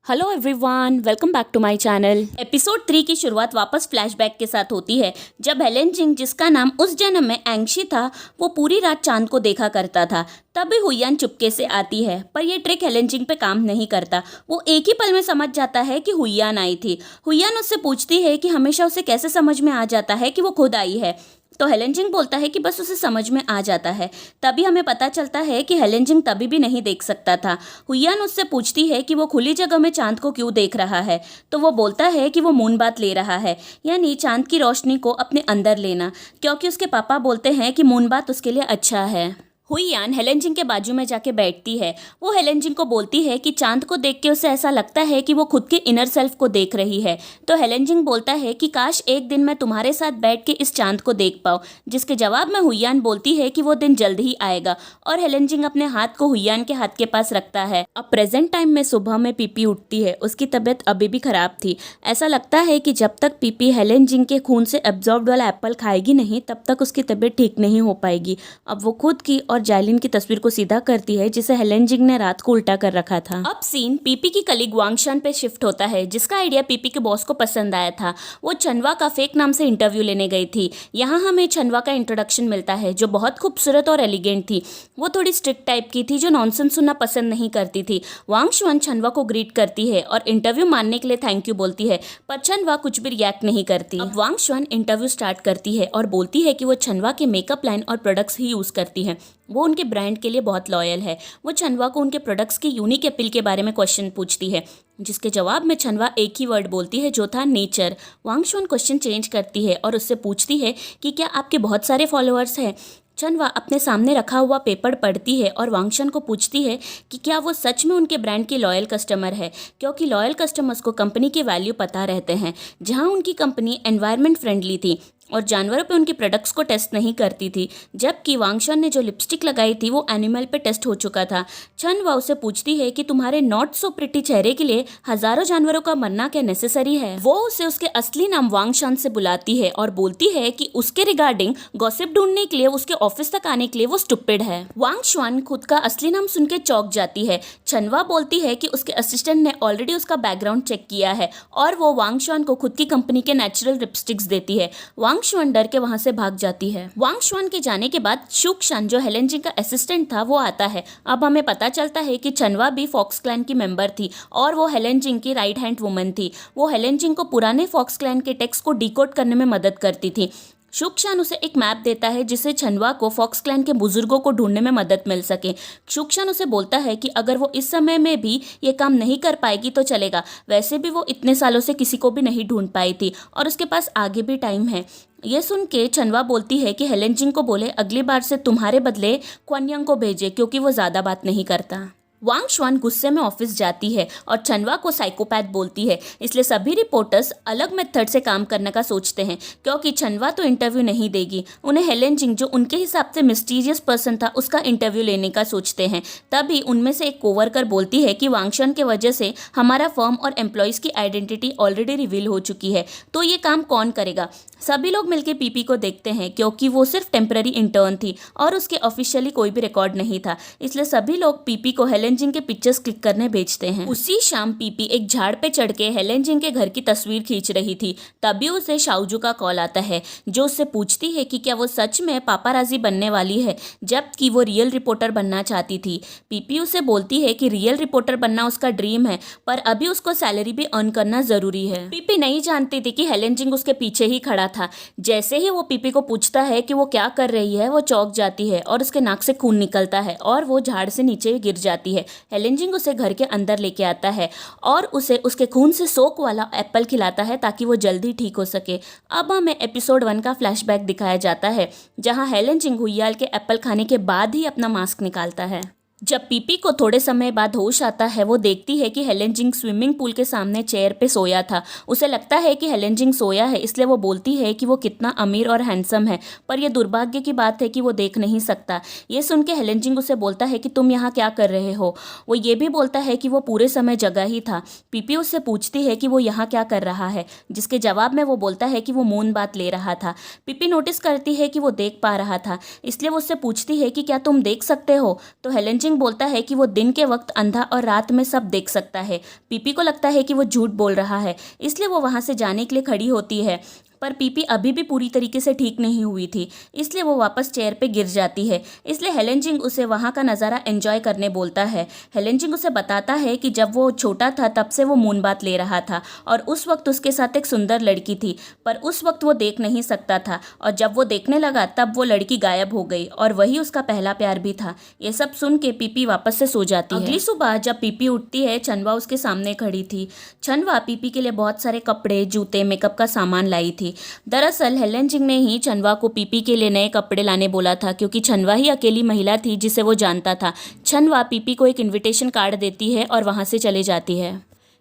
Hello everyone, welcome back to my channel. Episode 3 की शुरुआत वापस फ्लैशबैक के साथ होती है, जब हेलेन जिंग, जिसका नाम उस जन्म में एंगशी था, वो पूरी रात चांद को देखा करता था। तभी हुयान चुपके से आती है, पर यह ट्रिक हेलेन जिंग पे काम नहीं करता। वो एक ही पल में समझ जाता है कि हुयान आई थी। हुयान उससे पूछती है कि हमेशा उसे कैसे समझ में आ जाता है कि वो खुद आई है, तो हेलेन जिंग बोलता है कि बस उसे समझ में आ जाता है। तभी हमें पता चलता है कि हेलेन जिंग तभी भी नहीं देख सकता था। हुयान उससे पूछती है कि वो खुली जगह में चांद को क्यों देख रहा है, तो वो बोलता है कि वो मून बाथ ले रहा है, यानी चांद की रोशनी को अपने अंदर लेना, क्योंकि उसके पापा बोलते हैं कि मून बाथ उसके लिए अच्छा है। हुयान हेलेन जिंग के बाजू में जाके बैठती है। वो हेलेन जिंग को बोलती है कि चांद को देख के उसे ऐसा लगता है कि वो खुद के इनर सेल्फ को देख रही है। तो हेलेन जिंग बोलता है कि काश एक दिन मैं तुम्हारे साथ बैठ के इस चांद को देख पाऊँ, जिसके जवाब में हुयान बोलती है कि वो दिन जल्द ही आएगा, और हेलेन जिंग अपने हाथ को हुयान के हाथ के पास रखता है। अब प्रेजेंट टाइम में सुबह में पीपी उठती है। उसकी तबीयत अभी भी खराब थी। ऐसा लगता है कि जब तक पीपी हेलेन जिंग के खून से एब्जॉर्ब्ड वाला एप्पल खाएगी नहीं, तब तक उसकी तबीयत ठीक नहीं हो पाएगी। अब वो खुद की और जायलिन की तस्वीर को सीधा करती है, जिसे हेलेन जिंग ने रात को उल्टा कर रखा था। अब सीन पीपी की कलीग वांगशान पे शिफ्ट होता है, जिसका आइडिया पीपी के बॉस को पसंद आया था। वो छनवा का फेक नाम से इंटरव्यू लेने गई थी। यहाँ हमें छनवा का इंट्रोडक्शन मिलता है, जो बहुत खूबसूरत और एलिगेंट थी। वो थोड़ी स्ट्रिक्ट टाइप की थी, जो नॉनसेंस सुनना पसंद नहीं करती थी। वांगशान छनवा को ग्रीट करती है और इंटरव्यू मानने के लिए थैंक यू बोलती है, पर छनवा कुछ भी रिएक्ट नहीं करती। अब वांगशान इंटरव्यू स्टार्ट करती है और बोलती है कि वो छनवा के मेकअप लाइन और प्रोडक्ट्स ही यूज करती है। वो उनके ब्रांड के लिए बहुत लॉयल है। वो छनवा को उनके प्रोडक्ट्स की यूनिक अपील के बारे में क्वेश्चन पूछती है, जिसके जवाब में छनवा एक ही वर्ड बोलती है, जो था नेचर। वांगशान क्वेश्चन चेंज करती है और उससे पूछती है कि क्या आपके बहुत सारे फॉलोअर्स हैं। छनवा अपने सामने रखा हुआ पेपर पढ़ती है और वांगशान को पूछती है कि क्या वो सच में उनके ब्रांड की लॉयल कस्टमर है, क्योंकि लॉयल कस्टमर्स को कंपनी की वैल्यू पता रहते हैं। जहां उनकी कंपनी एनवायरनमेंट फ्रेंडली थी और जानवरों पे उनके प्रोडक्ट्स को टेस्ट नहीं करती थी, जबकि वांगशान ने जो लिपस्टिक लगाई थी वो एनिमल पे टेस्ट हो चुका था। छनवा उसे पूछती है कि तुम्हारे नॉट सो प्रिटी चेहरे के लिए हजारों जानवरों का मरना क्या नेसेसरी है। वो उसे उसके असली नाम वांगशान से बुलाती है और बोलती है कि उसके रिगार्डिंग गॉसिप ढूंढने के लिए उसके ऑफिस तक आने के लिए वो स्टूपिड है। वांगशान खुद का असली नाम सुन के चौंक जाती है। छनवा बोलती है कि उसके असिस्टेंट ने ऑलरेडी उसका बैकग्राउंड चेक किया है और वो वांगशान को खुद की कंपनी के नेचुरल लिपस्टिक्स देती है। वांगशान डर के वहां से भाग जाती है। वांगशान के जाने के बाद शुक्शान, जो हेलेन जिंग का असिस्टेंट था, वो आता है। अब हमें पता चलता है कि छनवा भी फॉक्स क्लैन की मेंबर थी और वो हेलेन जिंग की राइट हैंड वुमन थी। वो हेलेन जिंग को पुराने फॉक्स क्लैन के टेक्स्ट को डिकोड करने में मदद करती थी। शुक्शान उसे एक मैप देता है, जिससे छनवा को फॉक्स क्लैन के बुजुर्गों को ढूंढने में मदद मिल सके। शुक्शान उसे बोलता है कि अगर वो इस समय में भी ये काम नहीं कर पाएगी तो चलेगा, वैसे भी वो इतने सालों से किसी को भी नहीं ढूंढ पाई थी और उसके पास आगे भी टाइम है। ये सुन के छनवा बोलती है कि हेलेन जिंग को बोले अगली बार से तुम्हारे बदले क्वान्यंग को भेजे, क्योंकि वो ज़्यादा बात नहीं करता। वांगशान गुस्से में ऑफिस जाती है और छनवा को साइकोपैथ बोलती है, इसलिए सभी रिपोर्टर्स अलग मेथड से काम करने का सोचते हैं, क्योंकि छनवा तो इंटरव्यू नहीं देगी। उन्हें हेलेन जिंग, जो उनके हिसाब से मिस्टीरियस पर्सन था, उसका इंटरव्यू लेने का सोचते हैं। तभी उनमें से एक कोवर्कर बोलती है कि वांगशान के वजह से हमारा फर्म और एम्प्लॉयज़ की आइडेंटिटी ऑलरेडी रिवील हो चुकी है, तो ये काम कौन करेगा। सभी लोग मिलकर पीपी को देखते हैं, क्योंकि वो सिर्फ टेम्पररी इंटर्न थी और उसके ऑफिशियली कोई भी रिकॉर्ड नहीं था, इसलिए सभी लोग पीपी को हेलेन जिंग के पिक्चर्स क्लिक करने भेजते हैं। उसी शाम पीपी एक झाड़ पे चढ़ के हेलेन जिंग के घर की तस्वीर खींच रही थी। तभी उसे शाओजू का कॉल आता है, जो उससे पूछती है कि क्या वो सच में पापाराजी बनने वाली है, जबकि वो रियल रिपोर्टर बनना चाहती थी। पीपी उसे बोलती है कि रियल रिपोर्टर बनना उसका ड्रीम है, पर अभी उसको सैलरी भी अर्न करना जरूरी है। पीपी नहीं जानती थी कि हेलेन जिंग उसके पीछे ही खड़ा था। जैसे ही वो पीपी को पूछता है कि वो क्या कर रही है, वो चौंक जाती है और उसके नाक से खून निकलता है और वो झाड़ से नीचे गिर जाती है। हेलेन जिंग उसे घर के अंदर लेके आता है और उसे उसके खून से सोक वाला एप्पल खिलाता है, ताकि वो जल्दी ठीक हो सके। अब हमें एपिसोड 1 का फ्लैशबैक दिखाया जाता है, जहां हेलेन जिंग हुयाल के एप्पल खाने के बाद ही अपना मास्क निकालता है। जब पीपी को थोड़े समय बाद होश आता है, वो देखती है कि हेलेन जिंग स्विमिंग पूल के सामने चेयर पे सोया था। उसे लगता है कि हेलेन जिंग सोया है, इसलिए वो बोलती है कि वो कितना अमीर और हैंडसम है, पर यह दुर्भाग्य की बात है कि वो देख नहीं सकता। ये सुन के हेलेन जिंग उसे बोलता है कि तुम यहाँ क्या कर रहे हो। वो ये भी बोलता है कि वो पूरे समय जगा ही था। पीपी उससे पूछती है कि वो यहाँ क्या कर रहा है, जिसके जवाब में वो बोलता है कि वो मून बाथ ले रहा था। पीपी नोटिस करती है कि वो देख पा रहा था, इसलिए वो उससे पूछती है कि क्या तुम देख सकते हो, तो हेलेन जिंग बोलता है कि वो दिन के वक्त अंधा और रात में सब देख सकता है। पीपी को लगता है कि वो झूठ बोल रहा है, इसलिए वो वहाँ से जाने के लिए खड़ी होती है, पर पीपी अभी भी पूरी तरीके से ठीक नहीं हुई थी, इसलिए वो वापस चेयर पे गिर जाती है। इसलिए हेलेन जिंग उसे वहाँ का नज़ारा एंजॉय करने बोलता है। हेलेन जिंग उसे बताता है कि जब वो छोटा था तब से वो मून बाथ ले रहा था और उस वक्त उसके साथ एक सुंदर लड़की थी, पर उस वक्त वो देख नहीं सकता था, और जब वो देखने लगा तब वो लड़की गायब हो गई और वही उसका पहला प्यार भी था। ये सब सुन के पीपी वापस से सो जाती है। अगली सुबह जब पीपी उठती है, छनवा उसके सामने खड़ी थी। छनवा पीपी के लिए बहुत सारे कपड़े, जूते, मेकअप का सामान लाई थी। दरअसल हेलेन जिंग ने ही छनवा को पीपी के लिए नए कपड़े लाने बोला था, क्योंकि छनवा ही अकेली महिला थी जिसे वो जानता था। छनवा पीपी को एक इनविटेशन कार्ड देती है और वहां से चले जाती है।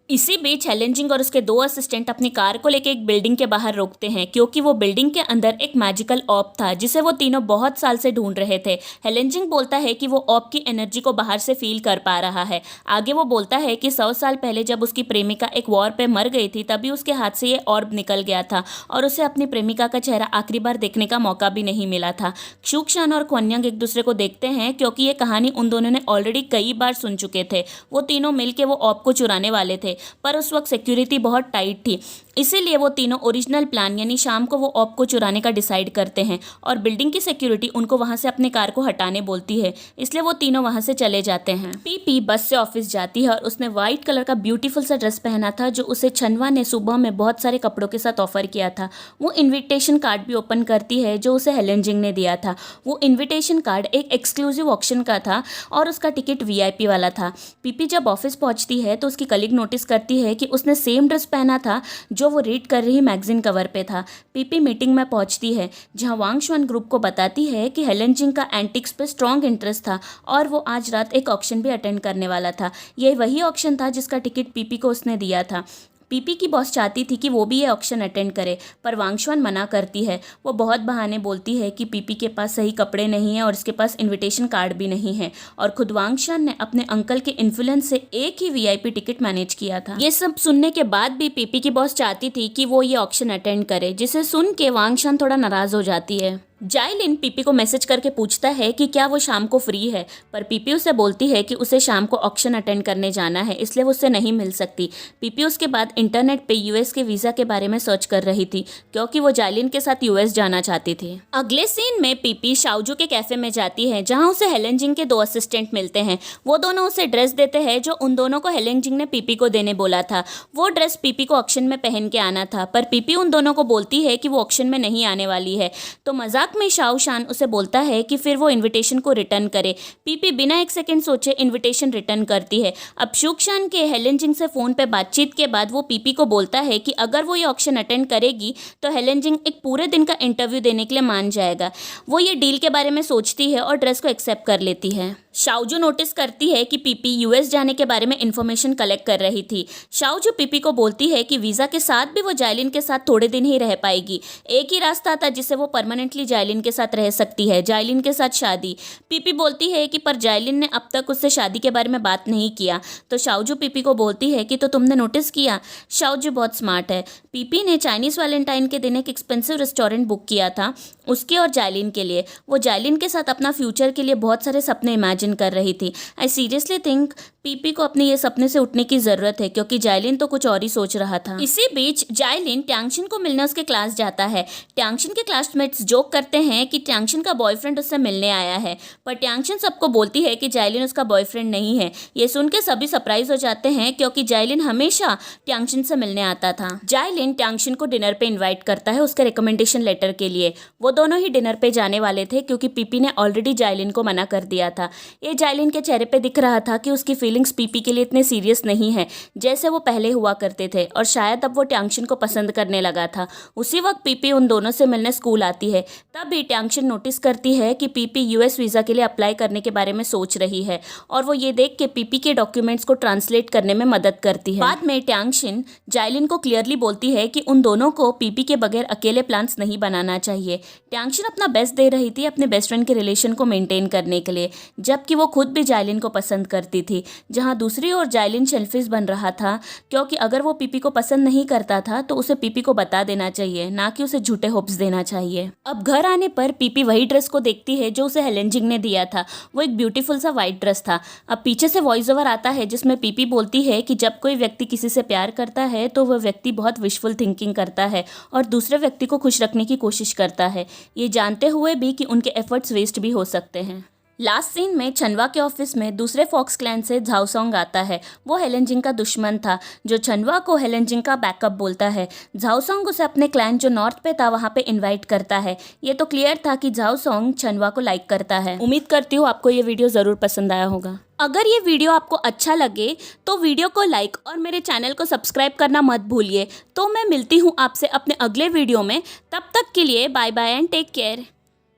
इसी बीच हेलेन जिंग और उसके 2 असिस्टेंट अपनी कार को लेकर एक बिल्डिंग के बाहर रोकते हैं, क्योंकि वो बिल्डिंग के अंदर एक मैजिकल ऑर्ब था जिसे वो तीनों बहुत साल से ढूंढ रहे थे। हेलेन जिंग बोलता है कि वो ऑर्ब की एनर्जी को बाहर से फील कर पा रहा है। आगे वो बोलता है कि 100 साल पहले जब उसकी प्रेमिका एक वॉर पे मर गई थी, तभी उसके हाथ से ये ऑर्ब निकल गया था और उसे अपनी प्रेमिका का चेहरा आखिरी बार देखने का मौका भी नहीं मिला था। क्षुक्शान और क्वन्यांग एक दूसरे को देखते हैं, क्योंकि ये कहानी उन दोनों ने ऑलरेडी कई बार सुन चुके थे। वो तीनों मिलकर वो ऑर्ब को चुराने वाले थे, पर उस वक्त सिक्योरिटी बहुत टाइट थी, इसीलिए वो तीनों ओरिजिनल प्लान यानी शाम को वो ऑर्ब को चुराने का डिसाइड करते हैं और बिल्डिंग की सिक्योरिटी उनको वहां से अपनी कार को हटाने बोलती है, इसलिए वो तीनों वहां से चले जाते हैं। पीपी बस से ऑफिस जाती है और उसने व्हाइट कलर का ब्यूटीफुल सा ड्रेस पहना था जो उसे छनवा ने सुबह में बहुत सारे कपड़ों के साथ ऑफर किया था। वो इन्विटेशन कार्ड भी ओपन करती है जो उसे हेलेन जिंग ने दिया था। वो इन्विटेशन कार्ड एक एक्सक्लूसिव ऑक्शन का था और उसका टिकट VIP वाला था। पीपी जब ऑफिस पहुंचती है तो उसकी कलीग नोटिस करती है कि उसने सेम ड्रेस पहना था जो वो रीड कर रही मैगजीन कवर पे था। पीपी मीटिंग में पहुंचती है जहां वांग शुआन ग्रुप को बताती है कि हेलेन जिंग का एंटिक्स पे स्ट्रॉन्ग इंटरेस्ट था और वो आज रात एक ऑक्शन भी अटेंड करने वाला था। ये वही ऑक्शन था जिसका टिकट पीपी को उसने दिया था। पीपी की बॉस चाहती थी कि वो भी ये ऑक्शन अटेंड करे, पर वांग शुआन मना करती है। वो बहुत बहाने बोलती है कि पीपी के पास सही कपड़े नहीं हैं और इसके पास इनविटेशन कार्ड भी नहीं है, और खुद वांग शुआन ने अपने अंकल के इन्फ्लुएंस से एक ही VIP टिकट मैनेज किया था। ये सब सुनने के बाद भी पीपी की बॉस चाहती थी कि वो ये ऑक्शन अटेंड करे, जिसे सुन के वांग शुआन थोड़ा नाराज हो जाती है। जाइलिन पीपी को मैसेज करके पूछता है कि क्या वो शाम को फ्री है, पर पीपी उसे बोलती है कि उसे शाम को ऑक्शन अटेंड करने जाना है, इसलिए वो उससे नहीं मिल सकती। पीपी उसके बाद इंटरनेट पे US के वीज़ा के बारे में सर्च कर रही थी, क्योंकि वो जाइलिन के साथ US जाना चाहती थी। अगले सीन में पीपी शाओजू के कैफे में जाती है जहाँ उसे हेलेन जिंग के 2 असिस्टेंट मिलते हैं। वो दोनों उसे ड्रेस देते हैं जो उन दोनों को हेलेन जिंग ने पीपी को देने बोला था। वो ड्रेस पीपी को ऑक्शन में पहन के आना था, पर पीपी उन दोनों को बोलती है कि वो ऑक्शन में नहीं आने वाली है, तो मजाक में शाओ शान उसे बोलता है कि फिर वो इनविटेशन को रिटर्न करे। पीपी बिना एक सेकंड सोचे इनविटेशन रिटर्न करती है। अब शुक्शान के हेलेन जिंग से फ़ोन पे बातचीत के बाद वो पीपी को बोलता है कि अगर वो ये ऑक्शन अटेंड करेगी तो हेलेन जिंग एक पूरे दिन का इंटरव्यू देने के लिए मान जाएगा। वो ये डील के बारे में सोचती है और ड्रेस को एक्सेप्ट कर लेती है। शाओजू नोटिस करती है कि पीपी US जाने के बारे में इन्फॉर्मेशन कलेक्ट कर रही थी। शाओजू पीपी को बोलती है कि वीज़ा के साथ भी वो जाइलिन के साथ थोड़े दिन ही रह पाएगी। एक ही रास्ता था जिससे वो परमानेंटली जाइलिन के साथ रह सकती है, जाइलिन के साथ शादी। पीपी बोलती है कि पर जाइलिन ने अब तक उससे शादी के बारे में बात नहीं किया, तो शाओजू पीपी को बोलती है कि तो तुमने नोटिस किया। शाओजू बहुत स्मार्ट है। पीपी ने चाइनीज़ वैलेंटाइन के दिन एक एक्सपेंसिव रेस्टोरेंट बुक किया था उसके और जाइलिन के लिए। वो जाइलिन के साथ अपना फ्यूचर के लिए बहुत सारे सपने इमेजिन कर रही थी। आई सीरियसली थिंक पीपी को अपने ये सपने से उठने की जरूरत है, क्योंकि जाइलिन तो कुछ और ही सोच रहा था। इसी बीच जाइलिन ट्यांगशिन को मिलने उसके क्लास जाता है। ट्यांगशिन के क्लासमेट्स जोक करते हैं कि ट्यांगशिन का बॉयफ्रेंड उससे मिलने आया है, पर ट्यांगशिन सबको बोलती है कि जाइलिन उसका बॉयफ्रेंड नहीं है। ये सुन के सभी सरप्राइज हो जाते हैं, क्योंकि जाइलिन हमेशा ट्यांगशिन से मिलने आता था। जाइलिन ट्यांगशिन को डिनर पे इन्वाइट करता है उसके रिकमेंडेशन लेटर के लिए। वो दोनों ही डिनर पे जाने वाले थे, क्योंकि पीपी ने ऑलरेडी जाइलिन को मना कर दिया था। ये जाइलिन के चेहरे पे दिख रहा था कि उसकी फीलिंग्स पीपी के लिए इतने सीरियस नहीं है जैसे वो पहले हुआ करते थे, और शायद अब वो ट्यांगशिन को पसंद करने लगा था। उसी वक्त पीपी उन दोनों से मिलने स्कूल आती है। तभी ट्यांगशिन नोटिस करती है कि पीपी US वीज़ा के लिए अप्लाई करने के बारे में सोच रही है, और वो ये देख के पीपी के डॉक्यूमेंट्स को ट्रांसलेट करने में मदद करती है। बाद में ट्यांगशिन जाइलिन को क्लियरली बोलती है कि उन दोनों को पीपी के बगैर अकेले प्लान्स नहीं बनाना चाहिए। ट्यांगशिन अपना बेस्ट दे रही थी अपने बेस्ट फ्रेंड के रिलेशन को मेंटेन करने के लिए, जबकि वो खुद भी जाइलिन को पसंद करती थी। जहाँ दूसरी ओर जाइलिन शेलफिश बन रहा था, क्योंकि अगर वो पीपी को पसंद नहीं करता था तो उसे पीपी को बता देना चाहिए, ना कि उसे झूठे होप्स देना चाहिए। अब घर आने पर पीपी वही ड्रेस को देखती है जो उसे हेलेन जिंग ने दिया था। वो एक ब्यूटीफुल सा व्हाइट ड्रेस था। अब पीछे से वॉइस ओवर आता है जिसमें पीपी बोलती है कि जब कोई व्यक्ति किसी से प्यार करता है तो वह व्यक्ति बहुत विशफुल थिंकिंग करता है और दूसरे व्यक्ति को खुश रखने की कोशिश करता है, ये जानते हुए भी कि उनके एफर्ट्स वेस्ट भी हो सकते हैं। लास्ट सीन में छनवा के ऑफिस में दूसरे फॉक्स क्लैन से झाओसोंग आता है। वो हेलेन जिंग का दुश्मन था जो छनवा को हेलेन जिंग का बैकअप बोलता है। झाओसोंग उसे अपने क्लैन जो नॉर्थ पे था वहाँ पे इनवाइट करता है। ये तो क्लियर था कि झाओसोंग छनवा को लाइक करता है। उम्मीद करती हूँ आपको ये वीडियो ज़रूर पसंद आया होगा। अगर ये वीडियो आपको अच्छा लगे तो वीडियो को लाइक और मेरे चैनल को सब्सक्राइब करना मत भूलिए। तो मैं मिलती हूँ आपसे अपने अगले वीडियो में। तब तक के लिए bye bye and take care.